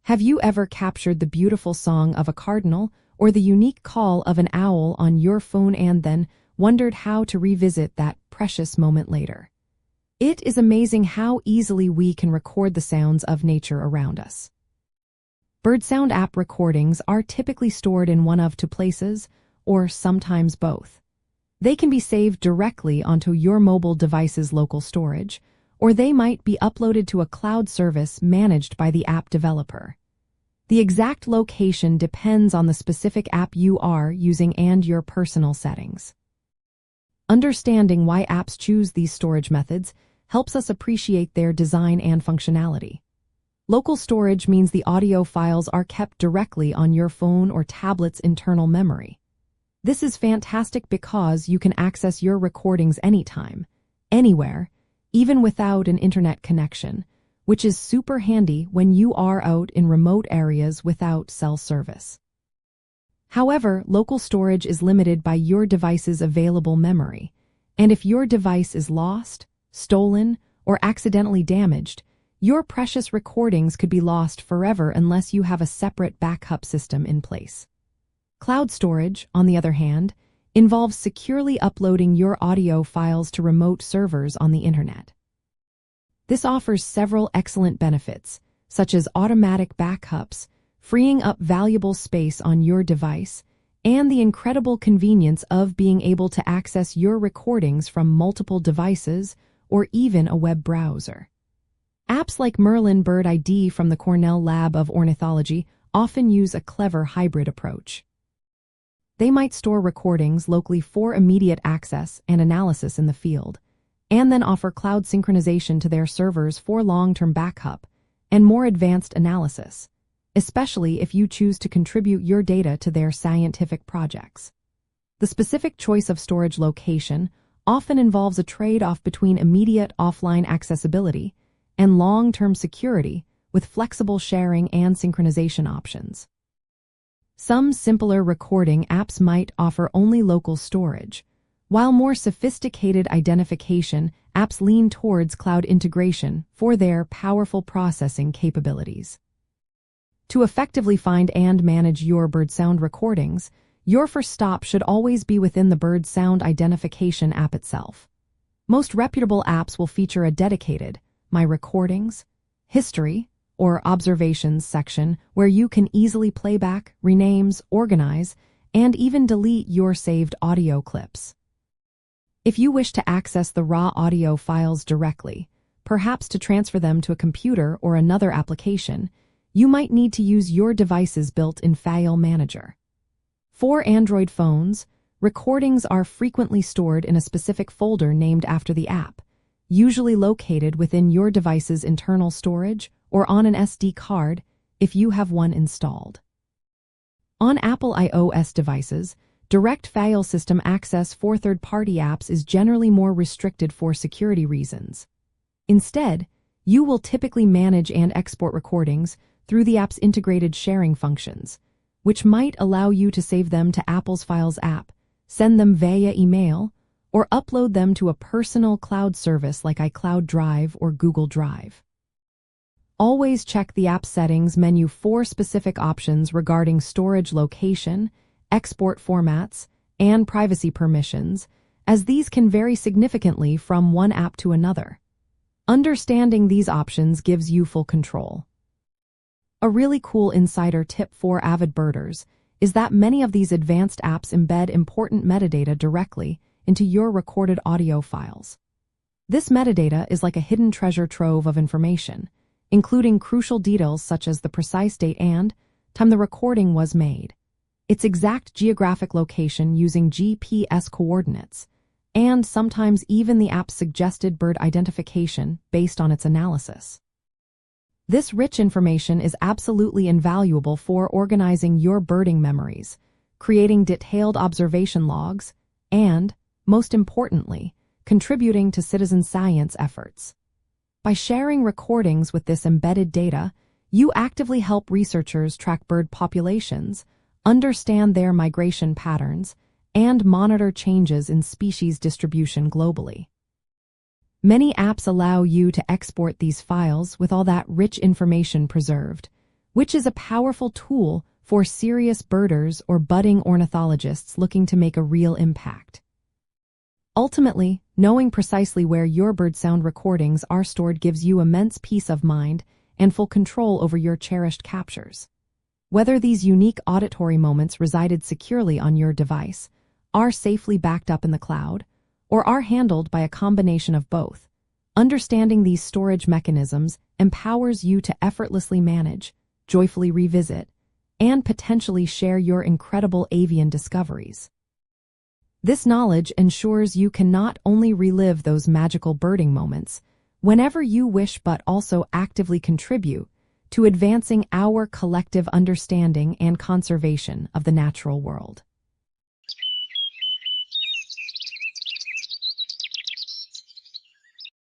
Have you ever captured the beautiful song of a cardinal or the unique call of an owl on your phone and then wondered how to revisit that precious moment later? It is amazing how easily we can record the sounds of nature around us. Bird sound app recordings are typically stored in one of two places, or sometimes both. They can be saved directly onto your mobile device's local storage, or they might be uploaded to a cloud service managed by the app developer. The exact location depends on the specific app you are using and your personal settings. Understanding why apps choose these storage methods helps us appreciate their design and functionality. Local storage means the audio files are kept directly on your phone or tablet's internal memory. This is fantastic because you can access your recordings anytime, anywhere, even without an internet connection, which is super handy when you are out in remote areas without cell service. However, local storage is limited by your device's available memory, and if your device is lost, stolen, or accidentally damaged, your precious recordings could be lost forever unless you have a separate backup system in place. Cloud storage, on the other hand, involves securely uploading your audio files to remote servers on the internet. This offers several excellent benefits, such as automatic backups, freeing up valuable space on your device, and the incredible convenience of being able to access your recordings from multiple devices or even a web browser. Apps like Merlin Bird ID from the Cornell Lab of Ornithology often use a clever hybrid approach. They might store recordings locally for immediate access and analysis in the field, and then offer cloud synchronization to their servers for long-term backup and more advanced analysis, especially if you choose to contribute your data to their scientific projects. The specific choice of storage location often involves a trade-off between immediate offline accessibility and long-term security with flexible sharing and synchronization options. Some simpler recording apps might offer only local storage, while more sophisticated identification apps lean towards cloud integration for their powerful processing capabilities. To effectively find and manage your bird sound recordings, your first stop should always be within the bird sound identification app itself. Most reputable apps will feature a dedicated My Recordings, History, or Observations section where you can easily playback, renames, organize, and even delete your saved audio clips. If you wish to access the raw audio files directly, perhaps to transfer them to a computer or another application, you might need to use your device's built-in file manager. For Android phones, recordings are frequently stored in a specific folder named after the app, usually located within your device's internal storage or on an SD card if you have one installed. On Apple iOS devices, direct file system access for third-party apps is generally more restricted for security reasons. Instead, you will typically manage and export recordings through the app's integrated sharing functions, which might allow you to save them to Apple's Files app, send them via email, or upload them to a personal cloud service like iCloud Drive or Google Drive. Always check the app settings menu for specific options regarding storage location, export formats, and privacy permissions, as these can vary significantly from one app to another. Understanding these options gives you full control. A really cool insider tip for avid birders is that many of these advanced apps embed important metadata directly into your recorded audio files. This metadata is like a hidden treasure trove of information, including crucial details such as the precise date and time the recording was made, its exact geographic location using GPS coordinates, and sometimes even the app's suggested bird identification based on its analysis. This rich information is absolutely invaluable for organizing your birding memories, creating detailed observation logs, and, most importantly, contributing to citizen science efforts. By sharing recordings with this embedded data, you actively help researchers track bird populations, understand their migration patterns, and monitor changes in species distribution globally. Many apps allow you to export these files with all that rich information preserved, which is a powerful tool for serious birders or budding ornithologists looking to make a real impact. Ultimately, knowing precisely where your bird sound recordings are stored gives you immense peace of mind and full control over your cherished captures. Whether these unique auditory moments resided securely on your device, are safely backed up in the cloud, or are handled by a combination of both, understanding these storage mechanisms empowers you to effortlessly manage, joyfully revisit, and potentially share your incredible avian discoveries. This knowledge ensures you can not only relive those magical birding moments whenever you wish, but also actively contribute to advancing our collective understanding and conservation of the natural world.